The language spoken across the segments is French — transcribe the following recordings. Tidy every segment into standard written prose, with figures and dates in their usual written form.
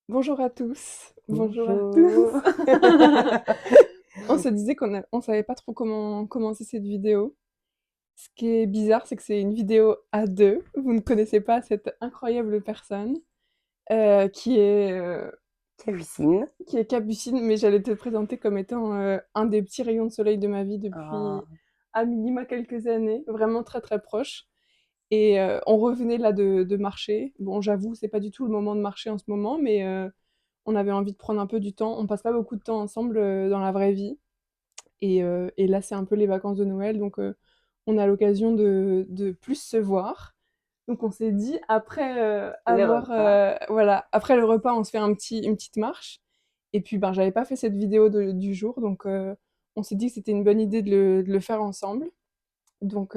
Bonjour à tous, bonjour à tous. Bonjour. On se disait on savait pas trop comment commencer cette vidéo. Ce qui est bizarre, c'est que c'est une vidéo à deux. Vous ne connaissez pas cette incroyable personne euh, qui est, euh, Capucine. qui est Capucine, mais j'allais te présenter comme étant un des petits rayons de soleil de ma vie Ah, depuis à minima quelques années, vraiment très très proche. Et on revenait là de marcher. Bon, j'avoue, c'est pas du tout le moment de marcher en ce moment, mais on avait envie de prendre un peu du temps. On passe pas beaucoup de temps ensemble dans la vraie vie. Et là, c'est un peu les vacances de Noël, donc on a l'occasion de plus se voir. Donc on s'est dit, après le avoir... repas. voilà, après le repas, on se fait une petite marche. Et puis, ben, j'avais pas fait cette vidéo du jour, donc on s'est dit que c'était une bonne idée de le faire ensemble. Donc,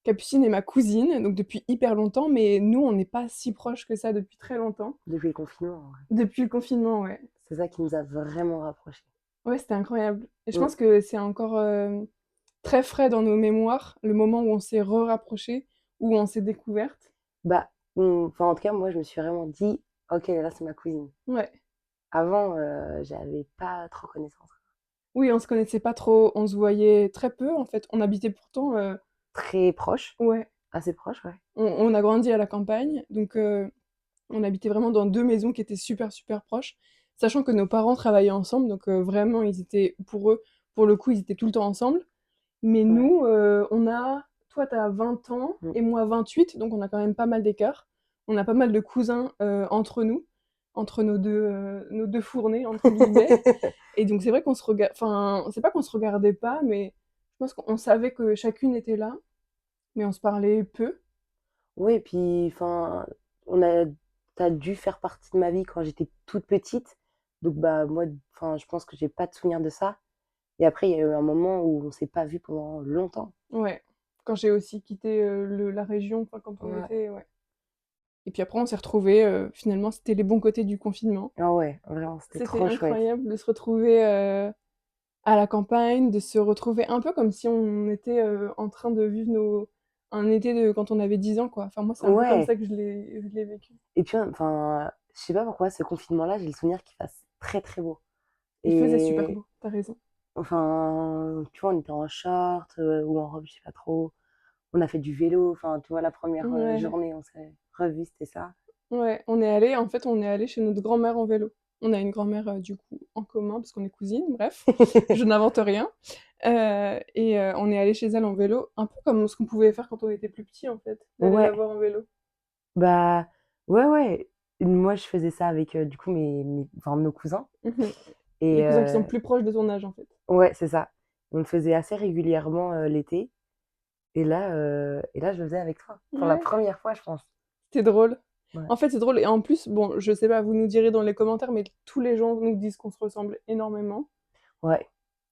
Capucine est ma cousine, donc depuis hyper longtemps, mais nous, on n'est pas si proches que ça depuis très longtemps. Depuis le confinement, en vrai. Depuis le confinement, ouais. C'est ça qui nous a vraiment rapprochés. Ouais, c'était incroyable. Et je Mm. pense que c'est encore très frais dans nos mémoires, le moment où on s'est re-rapprochés, où on s'est découvertes. Bah, enfin, en tout cas, moi, je me suis vraiment dit, ok, là, c'est ma cousine. Ouais. Avant, j'avais pas trop connaissance. Oui, on se connaissait pas trop, on se voyait très peu en fait. On habitait pourtant, Très proche, ouais, assez proche, ouais. on a grandi à la campagne, donc on habitait vraiment dans deux maisons qui étaient super super proches, sachant que nos parents travaillaient ensemble, donc vraiment ils étaient, pour eux, pour le coup, ils étaient tout le temps ensemble. Mais Ouais. nous, toi, t'as 20 ans Mm. et moi 28, donc on a quand même pas mal d'écart. On a pas mal de cousins entre nous, entre nos deux fournées, entre guillemets. Et donc c'est vrai qu'on se regarde, enfin, c'est pas qu'on se regardait pas, mais je pense qu'on savait que chacune était là, mais on se parlait peu. Oui, puis, enfin, on a, t'as dû faire partie de ma vie quand j'étais toute petite. Donc, bah, moi, enfin, je pense que j'ai pas de souvenir de ça. Et après, il y a eu un moment où on s'est pas vu pendant longtemps. Ouais. Quand j'ai aussi quitté la région, enfin quand on Ouais. était, ouais. Et puis après on s'est retrouvés, finalement c'était les bons côtés du confinement. Ah ouais, vraiment, c'était C'était trop chouette. incroyable de se retrouver à la campagne, de se retrouver un peu comme si on était en train de vivre un été de quand on avait 10 ans, quoi. Enfin, moi, c'est un peu comme Ouais, ça que je l'ai vécu. et puis, enfin, je sais pas pourquoi, ce confinement-là, j'ai le souvenir qu'il fasse très très beau. Il faisait super Et beau, t'as raison. enfin, tu vois, on était en short ou en robe, je sais pas trop. On a fait du vélo, enfin, tu vois, la première Ouais, journée, on s'est revus, c'était ça. ouais, en fait, on est allé chez notre grand-mère en vélo. On a une grand-mère, du coup, en commun, parce qu'on est cousines, bref, je n'invente rien. Et on est allé chez elle en vélo, un peu comme ce qu'on pouvait faire quand on était plus petit, en fait, d'aller la Ouais, voir en vélo. bah, ouais, ouais. Moi, je faisais ça avec, du coup, enfin, nos cousins. Mhm. Les Et cousins qui sont plus proches de ton âge, en fait. ouais, c'est ça. On le faisait assez régulièrement l'été. Et là, je le faisais avec toi. Pour la Ouais. première fois, je pense. C'était drôle. Ouais. En fait, c'est drôle. Et en plus, bon, je sais pas, vous nous direz dans les commentaires, mais tous les gens nous disent qu'on se ressemble énormément. Ouais,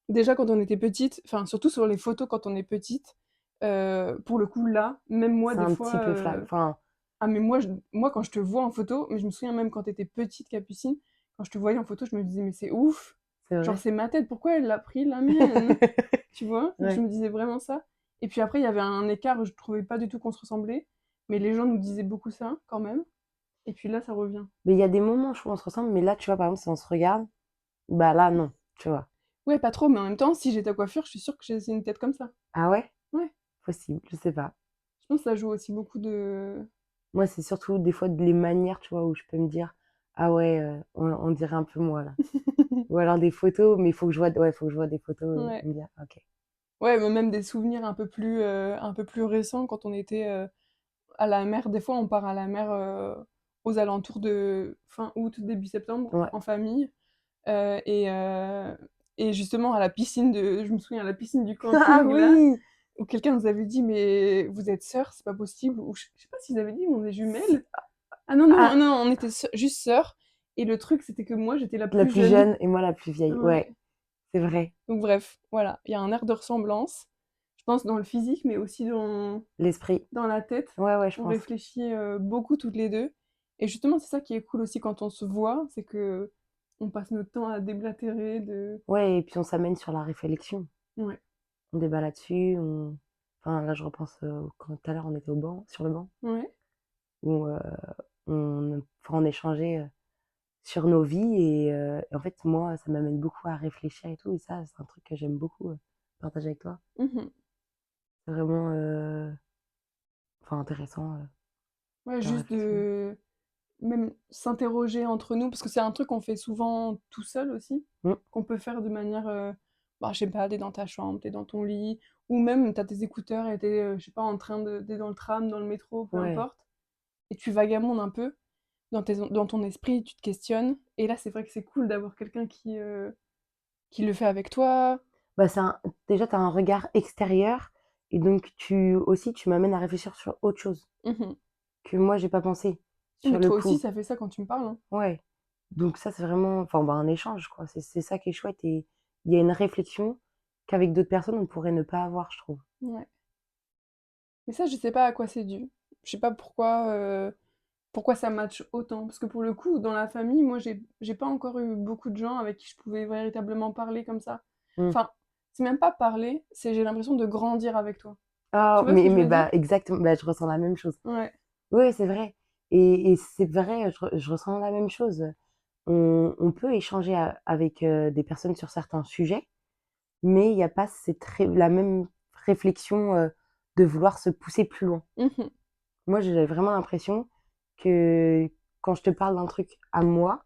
Déjà, quand on était petite, enfin, surtout sur les photos quand on est petite, pour le coup, là, même moi, c'est des un fois. petit peu flamme. Enfin, Ah, mais moi, quand je te vois en photo, mais je me souviens même quand t'étais petite, Capucine, quand je te voyais en photo, je me disais, mais c'est ouf! c'est Genre, vrai. c'est ma tête, pourquoi elle l'a pris la mienne? Tu vois? Je Ouais. me disais vraiment ça. Et puis après, il y avait un écart où je trouvais pas du tout qu'on se ressemblait, mais les gens nous disaient beaucoup ça, quand même. Et puis là, ça revient. Mais il y a des moments, je trouve, on se ressemble. Mais là, tu vois, par exemple, si on se regarde, bah là, non. Tu vois. Ouais, pas trop, mais en même temps, si j'ai ta coiffure, je suis sûre que j'ai une tête comme ça. Ah ouais? Ouais, Possible, je sais pas. je pense que ça joue aussi beaucoup de... Moi, c'est surtout des fois les manières, tu vois, où je peux me dire, ah ouais, on dirait un peu moi, là. Ou alors des photos, mais il faut que je vois, ouais, faut que je vois des photos Ouais. et me dire, ok. Ouais, mais même des souvenirs un peu plus récents quand on était à la mer. Des fois, on part à la mer aux alentours de fin août, début septembre, Ouais. en famille. Euh, et, euh, et justement, je me souviens, à la piscine du Ah camping, là, oui! où quelqu'un nous avait dit, mais vous êtes sœurs, c'est pas possible. Ou je sais pas s'ils avaient dit, on est jumelles. Ah non, non, Ah, non, on était juste sœurs. Et le truc, c'était que moi, j'étais la la plus plus jeune. jeune et moi la plus vieille. Ouais, Ouais. c'est vrai. Donc bref, voilà, il y a un air de ressemblance. Je pense dans le physique, mais aussi L'esprit. dans la tête. Ouais, ouais, je On pense. réfléchit beaucoup toutes les deux. Et justement, c'est ça qui est cool aussi quand on se voit, c'est que on passe notre temps à déblatérer de... Ouais, et puis on s'amène sur la réflexion. Ouais, On débat là-dessus. Enfin, là, je repense quand tout à l'heure on était au banc, sur le banc, ouais, où enfin, on échangeait. sur nos vies et en fait, moi, ça m'amène beaucoup à réfléchir et tout et ça, c'est un truc que j'aime beaucoup, partager avec toi. Mmh. C'est vraiment, enfin intéressant, Ouais, leur juste réflexion. de même s'interroger entre nous, parce que c'est un truc qu'on fait souvent tout seul aussi, Mmh, qu'on peut faire de manière, bah, je sais pas, tu dans ta chambre, t'es dans ton lit, ou même t'as tes écouteurs et t'es je sais pas, en train de tu dans le tram, dans le métro, peu ouais. importe, et tu vagabondes un peu dans ton esprit, tu te questionnes, et là, c'est vrai que c'est cool d'avoir quelqu'un qui le fait avec toi. Bah, c'est un déjà, tu as un regard extérieur et donc tu m'amènes à réfléchir sur autre chose Mmh. que moi j'ai pas pensé sur Mais le toi aussi, coup. ça fait ça quand tu me parles, hein. Ouais, donc ça, c'est vraiment enfin, bah, un échange quoi. C'est ça qui est chouette et il y a une réflexion qu'avec d'autres personnes on pourrait ne pas avoir, je trouve. Ouais. Mais ça, je sais pas à quoi c'est dû. Je sais pas pourquoi ça match autant. Parce que pour le coup, dans la famille, moi, j'ai pas encore eu beaucoup de gens avec qui je pouvais véritablement parler comme ça. Mmh. Enfin, c'est même pas parler, c'est j'ai l'impression de grandir avec toi. Ah, Tu vois ce que je veux dire? bah, exactement, bah, je ressens la même chose. Ouais. Oui, c'est vrai et c'est vrai, je ressens la même chose. On peut échanger avec, des personnes sur certains sujets, mais il y a pas la même réflexion, de vouloir se pousser plus loin. Mhm. Moi, j'ai vraiment l'impression que quand je te parle d'un truc à moi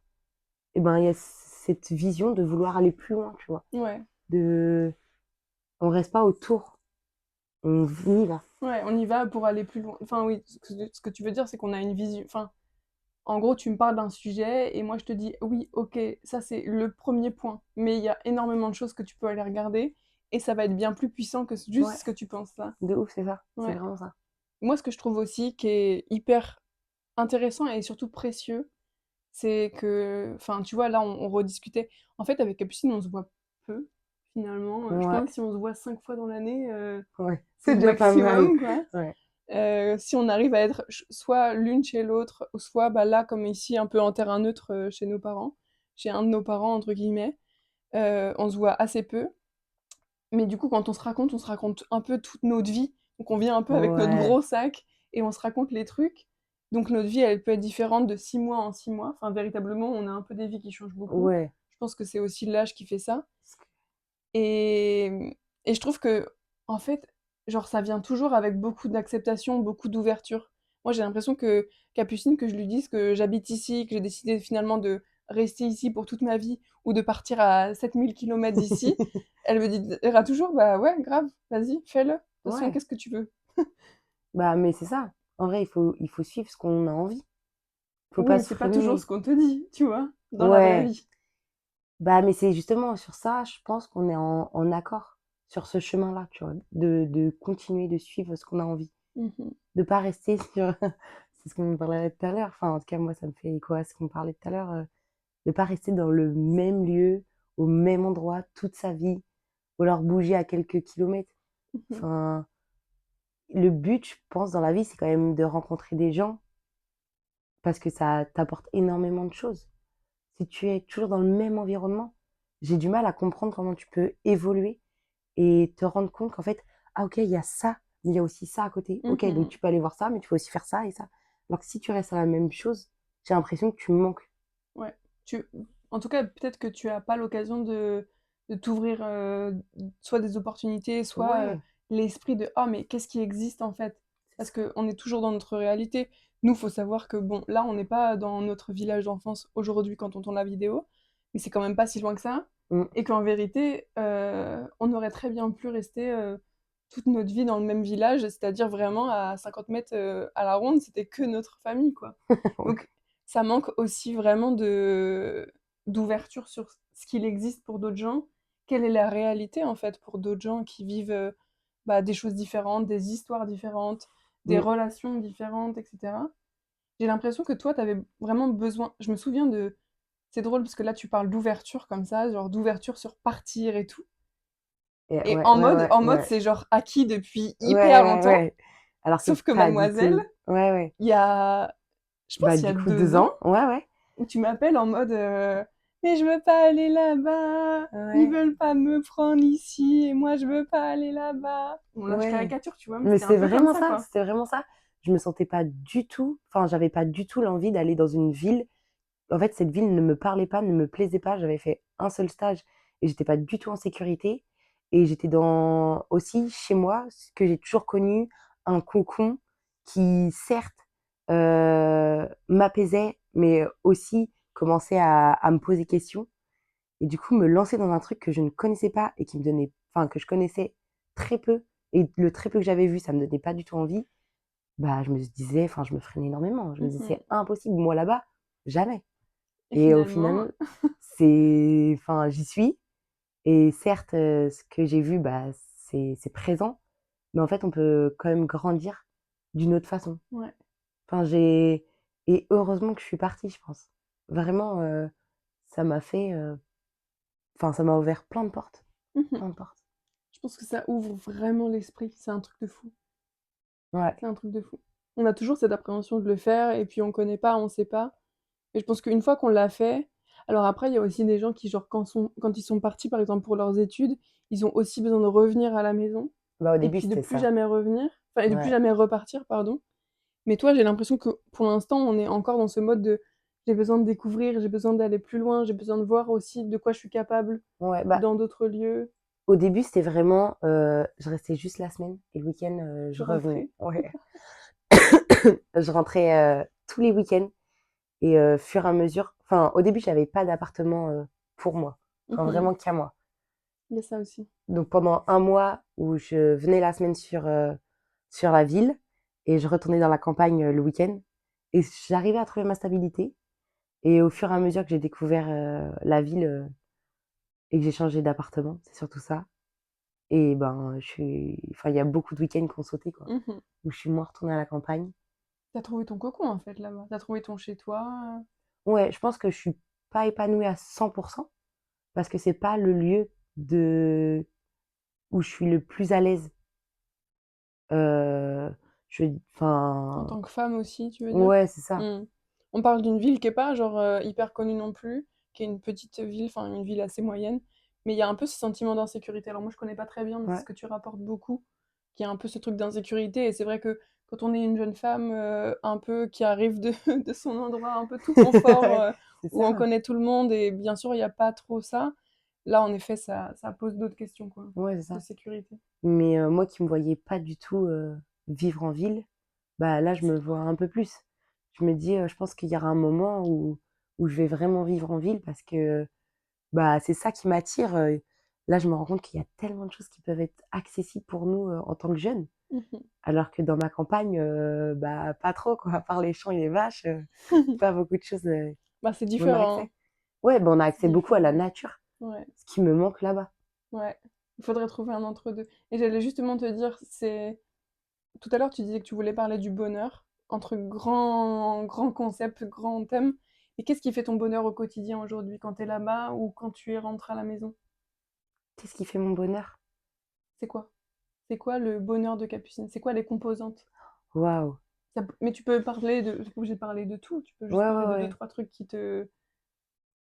et ben, il y a cette vision de vouloir aller plus loin, tu vois? Ouais. De on reste pas autour, on y va. Ouais, on y va pour aller plus loin. Enfin, oui, ce que tu veux dire, c'est qu'on a une vision. Enfin, en gros, tu me parles d'un sujet et moi, je te dis, oui, ok, ça, c'est le premier point. Mais il y a énormément de choses que tu peux aller regarder et ça va être bien plus puissant que juste Ouais, ce que tu penses là. de ouf, c'est ça, c'est Ouais. vraiment ça. Moi, ce que je trouve aussi qui est hyper intéressant et surtout précieux, c'est que, enfin, tu vois, là, on rediscutait. En fait, avec Capucine, on se voit peu, finalement. Je Ouais, pense que si on se voit 5 fois dans l'année, ouais, c'est c'est déjà pas mal. maximum, quoi. Ouais, Si on arrive à être soit l'une chez l'autre, ou soit bah, là, comme ici, un peu en terrain neutre chez nos parents, chez un de nos parents, entre guillemets, on se voit assez peu. Mais du coup, quand on se raconte un peu toute notre vie. Donc on vient un peu avec notre ouais, gros sac et on se raconte les trucs. Donc notre vie, elle peut être différente de 6 mois en 6 mois. Enfin, véritablement, on a un peu des vies qui changent beaucoup. ouais. Je pense que c'est aussi l'âge qui fait ça. Parce que Et, et je trouve que, en fait, genre, ça vient toujours avec beaucoup d'acceptation, beaucoup d'ouverture. Moi, j'ai l'impression que Capucine, que je lui dise que j'habite ici, que j'ai décidé finalement de rester ici pour toute ma vie ou de partir à 7 000 kilomètres d'ici, elle me dira toujours, bah ouais, grave, vas-y, fais-le. De toute façon, ouais, qu'est-ce que tu veux? bah, mais c'est ça. En vrai, il faut suivre ce qu'on a envie. Faut Oui, pas mais se c'est pas toujours ce freiner. qu'on te dit, tu vois, dans la vraie Ouais, vie. bah, mais c'est justement sur ça, je pense qu'on est en accord sur ce chemin-là, tu vois? De continuer de suivre ce qu'on a envie. Mhm. De pas rester sur c'est ce qu'on parlait tout à l'heure, enfin, en tout cas, moi, ça me fait écho à ce qu'on parlait tout à l'heure, de pas rester dans le même lieu, au même endroit toute sa vie, ou alors bouger à quelques kilomètres. Mhm. Enfin, le but, je pense, dans la vie, c'est quand même de rencontrer des gens parce que ça t'apporte énormément de choses. Si tu es toujours dans le même environnement, j'ai du mal à comprendre comment tu peux évoluer et te rendre compte qu'en fait, ah OK, il y a ça, mais il y a aussi ça à côté. OK, donc Mhm. tu peux aller voir ça, mais tu peux aussi faire ça et ça. Alors que si tu restes à la même chose, j'ai l'impression que tu manques. Ouais. Tu... En tout cas, peut-être que tu as pas l'occasion de t'ouvrir soit des opportunités, soit Ouais, l'esprit de «Ah, mais qu'est-ce qui existe en fait?» c'est Parce ça. qu'on est toujours dans notre réalité. Nous, faut savoir que, bon, là, on n'est pas dans notre village d'enfance aujourd'hui quand on tourne la vidéo, mais c'est quand même pas si loin que ça. Mmh. Et qu'en vérité, on aurait très bien pu rester toute notre vie dans le même village, c'est-à-dire vraiment à 50 mètres à la ronde, c'était que notre famille, quoi. Ouais. Donc, ça manque aussi vraiment d'ouverture sur ce qu'il existe pour d'autres gens. Quelle est la réalité en fait pour d'autres gens qui vivent bah, des choses différentes, des histoires différentes, des Mmh. relations différentes, etc. J'ai l'impression que toi, tu avais vraiment besoin. Je me souviens de. C'est drôle parce que là, tu parles d'ouverture comme ça, genre d'ouverture sur partir et tout. Et Et ouais, ouais, ouais, en mode, ouais. c'est genre acquis depuis Ouais, hyper ouais, longtemps. ouais. Alors que Sauf que pas du Mademoiselle, tout. Ouais, ouais. il y a, je Bah, pense, il y a du coup, 2 2 ans, ans. Ouais, ouais. où tu m'appelles en mode mais je veux pas aller là-bas, ils Ouais, veulent pas me prendre ici et moi je veux pas aller là-bas. Bon là je ouais. caricature, tu vois, mais Mais c'était un c'est peu comme vraiment ça ça, quoi. c'était vraiment ça. Je me sentais pas du tout enfin, j'avais pas du tout l'envie d'aller dans une ville en fait, cette ville ne me parlait pas, ne me plaisait pas. J'avais fait un seul stage et j'étais pas du tout en sécurité. Et j'étais dans aussi chez moi, ce que j'ai toujours connu, un cocon qui certes m'apaisait, mais aussi commençait à me poser questions. Et du coup, me lancer dans un truc que je ne connaissais pas et qui me donnait, enfin, que je connaissais très peu. Et le très peu que j'avais vu, ça me donnait pas du tout envie. Bah, je me disais, enfin, je me freinais énormément. Je me disais, Mmh. c'est impossible, moi là-bas, jamais. Et Et au finalement, final, enfin, j'y suis. Et certes, ce que j'ai vu, bah, c'est présent. Mais en fait, on peut quand même grandir d'une autre façon. ouais. Enfin, et heureusement que je suis partie, je pense. Vraiment, ça m'a fait, enfin, ça m'a ouvert plein de portes. Mmh. Plein de portes. Je pense que ça ouvre vraiment l'esprit, c'est un truc de fou. Ouais. C'est un truc de fou. On a toujours cette appréhension de le faire et puis on connaît pas, on sait pas. Et je pense qu'une fois qu'on l'a fait, alors après, il y a aussi des gens qui, genre, quand ils sont partis, par exemple, pour leurs études, ils ont aussi besoin de revenir à la maison Bah, au et début, puis de c'était plus ça. jamais revenir, enfin, et de plus Ouais. jamais repartir, pardon. Mais toi, j'ai l'impression que pour l'instant, on est encore dans ce mode de j'ai besoin de découvrir, j'ai besoin d'aller plus loin, j'ai besoin de voir aussi de quoi je suis capable Ouais, bah, dans d'autres lieux. au début, c'était vraiment, je restais juste la semaine et le week-end, je Tu revenais. rentrais. Ouais. Je rentrais, tous les week-ends et fur et à mesure, enfin, au début, j'avais pas d'appartement, pour moi. Enfin, Mhm. vraiment qu'à moi. Il y a ça aussi. Donc pendant un mois où je venais la semaine sur la ville et je retournais dans la campagne, le week-end et j'arrivais à trouver ma stabilité et au fur et à mesure que j'ai découvert, la ville, et que j'ai changé d'appartement, c'est surtout ça. Et ben, enfin, il y a beaucoup de week-ends qui ont sauté, quoi, Mhm. où je suis moins retournée à la campagne. T'as trouvé ton cocon en fait là-bas. T'as trouvé ton chez toi. Ouais, je pense que je suis pas épanouie à 100% parce que c'est pas le lieu de où je suis le plus à l'aise. Heu, En enfin, tant que femme aussi, tu veux dire? ouais, c'est ça. Mmh. On parle d'une ville qui est pas genre, hyper connue non plus, qui est une petite ville, enfin une ville assez moyenne, mais il y a un peu ce sentiment d'insécurité. Alors moi je connais pas très bien, mais c'est ce Ouais. que tu rapportes beaucoup, qu'il y a un peu ce truc d'insécurité et c'est vrai que quand on est une jeune femme, un peu qui arrive de de son endroit un peu tout confort, C'est où on ça. connaît tout le monde et bien sûr il y a pas trop ça, là en effet ça pose d'autres questions quoi, Ouais, c'est de ça. sécurité. Mais moi qui me voyais pas du tout, vivre en ville, bah, là, je me vois un peu plus. Je me dis, je pense qu'il y aura un moment où je vais vraiment vivre en ville parce que, bah, c'est ça qui m'attire, là, je me rends compte qu'il y a tellement de choses qui peuvent être accessibles pour nous, en tant que jeunes. Mmh. Alors que dans ma campagne, bah, pas trop quoi, à part les champs et les vaches, pas beaucoup de choses, Bah, c'est où on a différent, hein. accès. Ouais, bah, on a C'est accès beaucoup à la différent. nature, Ouais. ce qui me manque là-bas. Ouais, il faudrait trouver un entre-deux. Et j'allais justement te dire, c'est tout à l'heure tu disais que tu voulais parler du bonheur, entre grands concepts, grands thèmes. Et qu'est-ce qui fait ton bonheur au quotidien aujourd'hui, quand tu es là-bas ou quand tu es rentré à la maison? Qu'est-ce qui fait mon bonheur? C'est quoi? C'est quoi le bonheur de Capucine? C'est quoi les composantes? Waouh! Mais tu peux parler de, t'es pas obligé de parler de tout, tu peux Ouais, juste parler ouais, de deux, ouais. trois trucs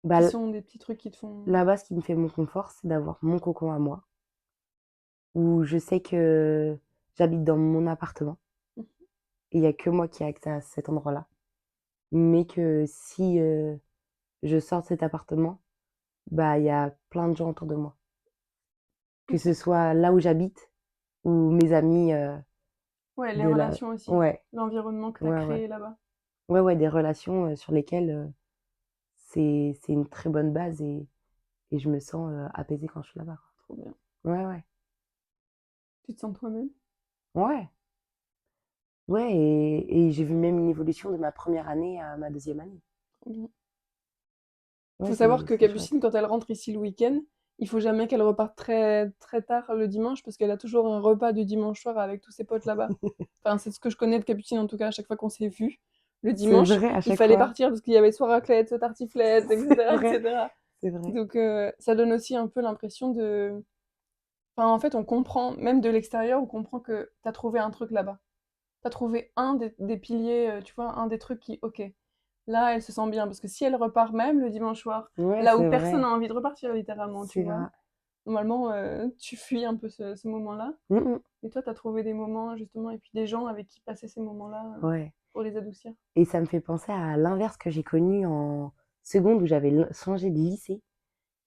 Bah, qui sont des petits trucs qui te font. là-bas, ce qui me fait mon confort, c'est d'avoir mon cocon à moi, où je sais que j'habite dans mon appartement et il y a que moi qui ai accès à cet endroit-là. Mais que si, je sors de cet appartement, bah, il y a plein de gens autour de moi. Que ce soit là où j'habite ou mes amis, Ouais, les de la relations aussi, ouais, l'environnement que tu as ouais, ouais. créé là-bas. Ouais, ouais, des relations, sur lesquelles, c'est une très bonne base et je me sens, apaisée quand je suis là-bas, Trop bien. quoi. Ouais, ouais. Tu te sens toi-même? Ouais, ouais et j'ai vu même une évolution de ma première année à ma deuxième année. Trop bien. Ouais, Faut savoir que c'est chouette. Capucine, quand elle rentre ici le week-end, il faut jamais qu'elle reparte très, très tard le dimanche parce qu'elle a toujours un repas du dimanche soir avec tous ses potes là-bas. Enfin, c'est ce que je connais de Capucine en tout cas, à chaque fois qu'on s'est vu. Le C'est dimanche, vrai à il chaque fallait fois. partir parce qu'il y avait soit raclette, soit tartiflette, C'est etc., vrai, etc. c'est vrai. Donc ça donne aussi un peu l'impression de. Enfin, en fait, on comprend, même de l'extérieur, on comprend que t'as trouvé un truc là-bas. T'as trouvé un des piliers, tu vois, un des trucs qui, ok, là, elle se sent bien. Parce que si elle repart même le dimanche soir, Ouais, là où c'est personne vrai, n'a envie de repartir, littéralement, tu c'est vois, vrai. normalement, tu fuis un peu ce moment-là. Mmh mh. Et toi, t'as trouvé des moments, justement, et puis des gens avec qui passer ces moments-là Ouais pour les adoucir. et ça me fait penser à l'inverse que j'ai connu en seconde où j'avais changé de lycée.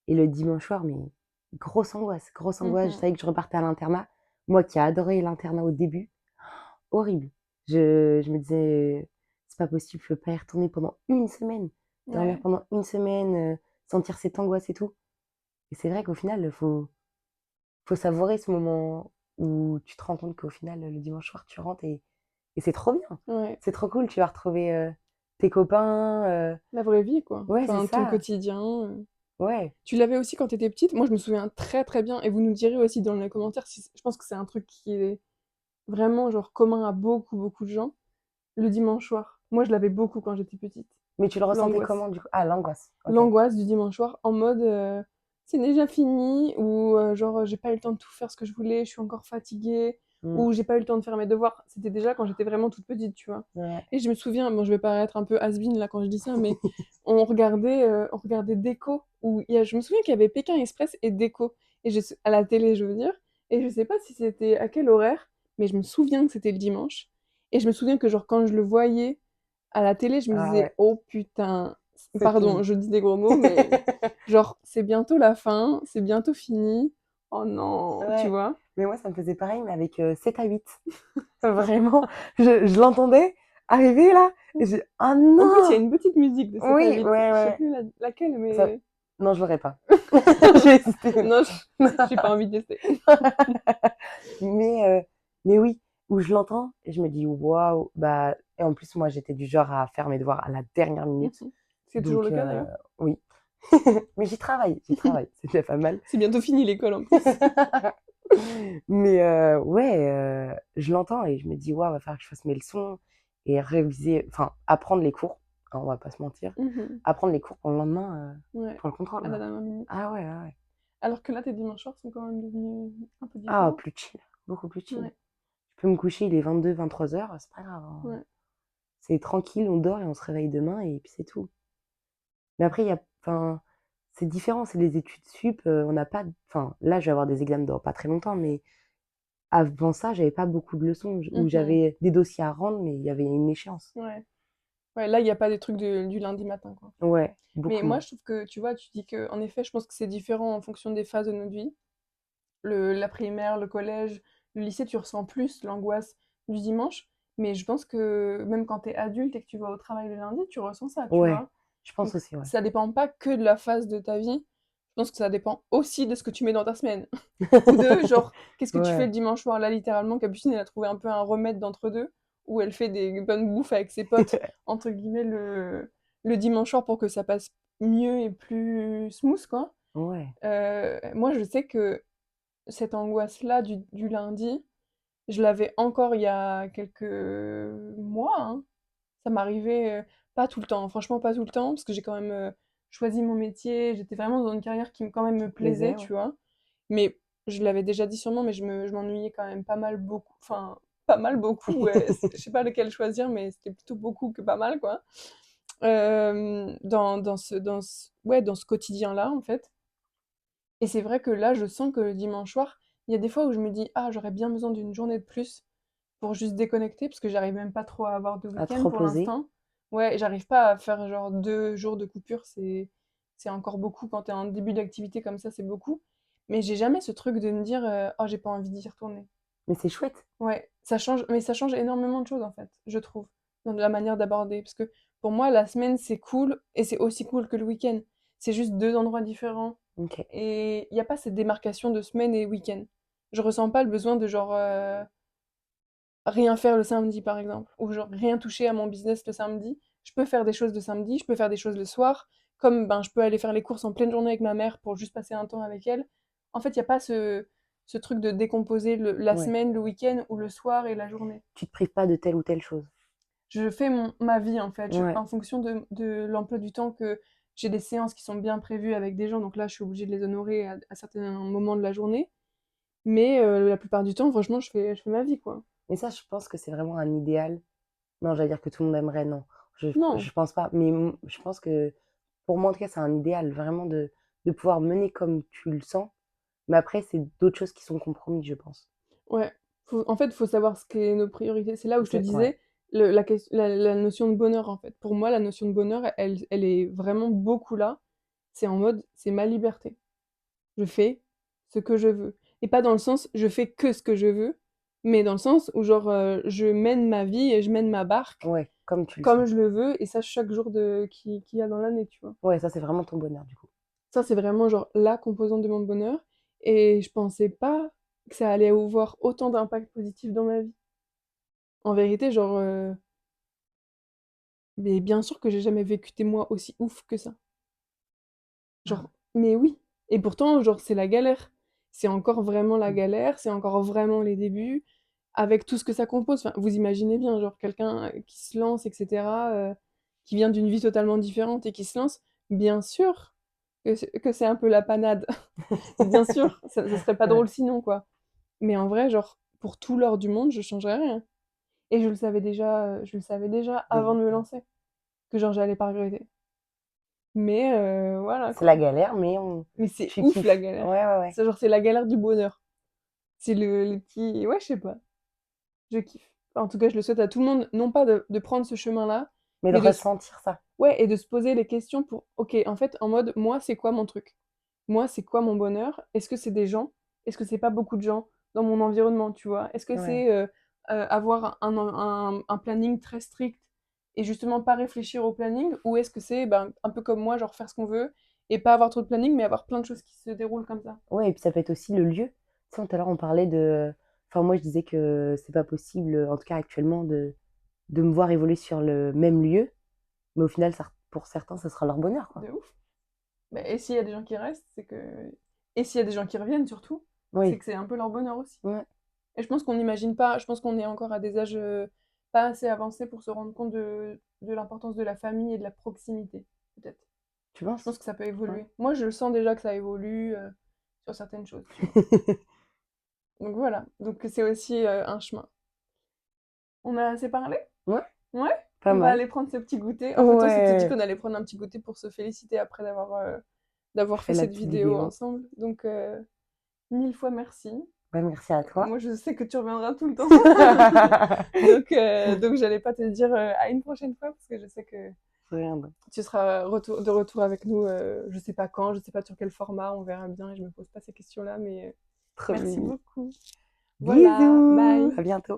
Et le dimanche soir, mais grosse angoisse, grosse angoisse. Je Mhm. savais que je repartais à l'internat. Moi qui ai adoré l'internat au début, horrible. Je me disais, c'est pas possible, je peux pas y retourner pendant une semaine. Dormir Ouais, pendant une semaine, sentir cette angoisse et tout. Et c'est vrai qu'au final, faut savourer ce moment où tu te rends compte qu'au final, le dimanche soir, tu rentres et c'est trop bien. ouais. C'est trop cool, tu vas retrouver tes copains. La vraie vie, quoi. Ouais, c'est Enfin, ton ça. quotidien. Ouais. Tu l'avais aussi quand t'étais petite. Moi, je me souviens très très bien. Et vous nous direz aussi dans les commentaires si je pense que c'est un truc qui est vraiment genre commun à beaucoup beaucoup de gens. Le dimanche soir. Moi, je l'avais beaucoup quand j'étais petite. Mais tu le ressentais L'angoisse. comment du coup? Ah, l'angoisse. Ok. L'angoisse du dimanche soir en mode c'est déjà fini ou genre j'ai pas eu le temps de tout faire ce que je voulais, je suis encore fatiguée Mm. ou j'ai pas eu le temps de faire mes devoirs. C'était déjà quand j'étais vraiment toute petite, tu vois. Ouais. Et je me souviens, bon, je vais paraître un peu has-been là quand je dis ça, mais on regardait Déco où je me souviens qu'il y avait Pékin Express et Déco et à la télé, je veux dire, et je sais pas si c'était à quel horaire, mais je me souviens que c'était le dimanche et je me souviens que genre quand je le voyais à la télé, je me Ah disais ouais, oh putain, c'est pardon, fini. je dis des gros mots, mais genre c'est bientôt la fin, c'est bientôt fini. Oh non, tu Ouais. vois? Mais moi, ça me faisait pareil, mais avec 7 à 8. Vraiment, je l'entendais arriver là, et j'ai ah En plus, il y a non! une petite musique de 7 à Oui, 8. ouais, Je sais ouais. plus laquelle, Ça... mais Non, je l'aurais pas. J'ai hésité. non, j'ai pas envie de tester. Mais, euh, mais oui, où je l'entends, et je me dis waouh, bah, et en plus, moi, j'étais du genre à faire mes devoirs à la dernière minute. Mhm. C'est toujours Donc, le cas d'ailleurs. oui. Mais j'y travaille, c'est déjà pas mal. C'est bientôt fini l'école en plus. Mais ouais, je l'entends et je me dis: «Waouh, va falloir que je fasse mes leçons et réviser», enfin, apprendre les cours, hein, on va pas se mentir. Mhm. Apprendre les cours pour le lendemain, Ouais, pour le contrôle, à la là. dernière minute. Ah ouais, ouais, ouais. Alors que là, tes dimanches soirs sont quand même devenus un peu Ah, différents. plus chill, beaucoup plus chill. Ouais, Je peux me coucher, il est 22-23 heures, c'est pas grave, hein. ouais. C'est tranquille, on dort et on se réveille demain et puis c'est tout. Mais après, il y a enfin, c'est différent, c'est les études sup, on n'a pas enfin, là, je vais avoir des examens dans pas très longtemps, mais avant ça, j'avais pas beaucoup de leçons, où Mhm. j'avais des dossiers à rendre, mais il y avait une échéance. Ouais. Ouais, là, il n'y a pas des trucs du lundi matin, quoi. Ouais, Mais beaucoup moi, moins. je trouve que, tu vois, tu dis que, en effet, je pense que c'est différent en fonction des phases de notre vie. La primaire, le collège, le lycée, tu ressens plus l'angoisse du dimanche. Mais je pense que même quand tu es adulte et que tu vas au travail le lundi, tu ressens ça, tu Ouais, vois. je pense Donc, aussi, ouais. ça dépend pas que de la phase de ta vie. Je pense que ça dépend aussi de ce que tu mets dans ta semaine. Ou de, genre, qu'est-ce que tu fais Ouais, le dimanche soir. Là, littéralement, Capucine, elle a trouvé un peu un remède d'entre deux, où elle fait des bonnes bouffes avec ses potes, entre guillemets, le dimanche soir pour que ça passe mieux et plus smooth, quoi. ouais. Moi, je sais que cette angoisse-là du lundi, je l'avais encore il y a quelques mois, hein. Ça m'arrivait pas tout le temps, franchement pas tout le temps, parce que j'ai quand même choisi mon métier, j'étais vraiment dans une carrière qui quand même me plaisait, Plaisait, ouais. tu vois. Mais je l'avais déjà dit sûrement, mais je m'ennuyais quand même pas mal beaucoup, enfin pas mal beaucoup, ouais. Je sais pas lequel choisir, mais c'était plutôt beaucoup que pas mal, quoi. Ouais, dans ce quotidien-là, en fait. Et c'est vrai que là, je sens que le dimanche soir, il y a des fois où je me dis, ah, j'aurais bien besoin d'une journée de plus pour juste déconnecter, parce que j'arrive même pas trop à avoir de À te week-end pour reposer. l'instant. Ouais, et j'arrive pas à faire genre 2 jours de coupure, c'est encore beaucoup. Quand t'es en début d'activité comme ça, c'est beaucoup. Mais j'ai jamais ce truc de me dire, oh, j'ai pas envie d'y retourner. Mais c'est chouette. Ouais, ça change, mais ça change énormément de choses en fait, je trouve, dans la manière d'aborder. Parce que pour moi, la semaine, c'est cool, et c'est aussi cool que le week-end. C'est juste deux endroits différents. OK. Et il n'y a pas cette démarcation de semaine et week-end. Je ressens pas le besoin de genre rien faire le samedi par exemple, ou genre rien toucher à mon business le samedi. Je peux faire des choses le samedi, je peux faire des choses le soir, comme ben je peux aller faire les courses en pleine journée avec ma mère pour juste passer un temps avec elle. En fait, il n'y a pas ce truc de décomposer la Ouais. semaine, le week-end ou le soir et la journée. Tu te prives pas de telle ou telle chose. Je fais ma vie en fait, Ouais. en fonction de l'emploi du temps que j'ai des séances qui sont bien prévues avec des gens, donc là je suis obligée de les honorer à certains moments de la journée. Mais la plupart du temps, franchement, je fais ma vie, quoi. Mais ça, je pense que c'est vraiment un idéal. Non, j'allais dire que tout le monde aimerait, non. Non, Je pense pas. Mais je pense que, pour moi, en tout cas, c'est un idéal, vraiment de pouvoir mener comme tu le sens. Mais après, c'est d'autres choses qui sont compromises, je pense. ouais. En fait, faut savoir ce qu'est nos priorités. C'est là où je te Ouais. disais, la notion de bonheur, en fait. Pour moi, la notion de bonheur, elle est vraiment beaucoup là. C'est en mode, c'est ma liberté. Je fais ce que je veux. Et pas dans le sens, je fais que ce que je veux, mais dans le sens où, genre, je mène ma vie et je mène ma barque Ouais, comme tu le comme sens. je le veux, et ça chaque jour qu'il y a dans l'année, tu vois. Ouais, ça, c'est vraiment ton bonheur, du coup. Ça, c'est vraiment, genre, la composante de mon bonheur. Et je pensais pas que ça allait avoir autant d'impact positif dans ma vie. En vérité, genre, mais bien sûr que j'ai jamais vécu des mois aussi ouf que ça. Ah, Genre, mais oui. Et pourtant, genre, c'est la galère. C'est encore vraiment la galère, c'est encore vraiment les débuts, avec tout ce que ça compose. Enfin, vous imaginez bien, genre, quelqu'un qui se lance, etc., qui vient d'une vie totalement différente et qui se lance, bien sûr que c'est un peu la panade. Bien sûr, ça serait pas ouais. drôle sinon, quoi. Mais en vrai, genre, pour tout l'or du monde, je changerais rien. Et je le savais déjà avant Oui, de me ouais. lancer, que genre, j'allais pas regretter. Mais voilà, C'est quoi. la galère, mais Mais c'est tu ouf la kiffes. galère. Ouais, ouais, ouais. C'est genre, c'est la galère du bonheur. C'est le petit. Ouais, je sais pas. Je kiffe. Enfin, en tout cas, je le souhaite à tout le monde, non pas de prendre ce chemin-là, Mais de mais ressentir ça. ouais, et de se poser les questions pour, ok, en fait, en mode, moi, c'est quoi mon truc? Moi, c'est quoi mon bonheur? Est-ce que c'est des gens? Est-ce que c'est pas beaucoup de gens dans mon environnement, tu vois? Est-ce que Ouais. c'est avoir un planning très strict et justement pas réfléchir au planning? Ou est-ce que c'est ben, un peu comme moi, genre faire ce qu'on veut et pas avoir trop de planning, mais avoir plein de choses qui se déroulent comme ça? Ouais, et puis ça peut être aussi le lieu. Tu sais, tout à l'heure, on parlait de. Enfin, moi, je disais que c'est pas possible, en tout cas actuellement, de me voir évoluer sur le même lieu. Mais au final, pour certains, ça sera leur bonheur, quoi. De ouf. Ben, et s'il y a des gens qui restent, c'est que. Et s'il y a des gens qui reviennent surtout, c'est Oui. que c'est un peu leur bonheur aussi. Ouais. Et je pense qu'on n'imagine pas, je pense qu'on est encore à des âges pas assez avancés pour se rendre compte de l'importance de la famille et de la proximité, peut-être. Tu Je pense penses? que ça peut Ouais. évoluer. Moi, je le sens déjà que ça évolue sur certaines choses, tu vois. Donc voilà, donc c'est aussi un chemin. On a assez parlé? Ouais, Ouais? pas On va mal. aller prendre ce petit goûter. En fait, on s'était dit Ouais. qu'on allait prendre un petit goûter pour se féliciter après d'avoir Fais fait la cette petite vidéo vidéo. ensemble. Donc, mille fois merci. Ouais, merci à toi. Moi, je sais que tu reviendras tout le temps. Donc j'allais pas te dire à une prochaine fois parce que je sais que Rien. tu seras de retour avec nous. Je sais pas quand, je sais pas sur quel format, on verra bien et je me pose pas ces questions-là. Mais Trop merci mimi. beaucoup. Voilà, Bisous. bye. À bientôt.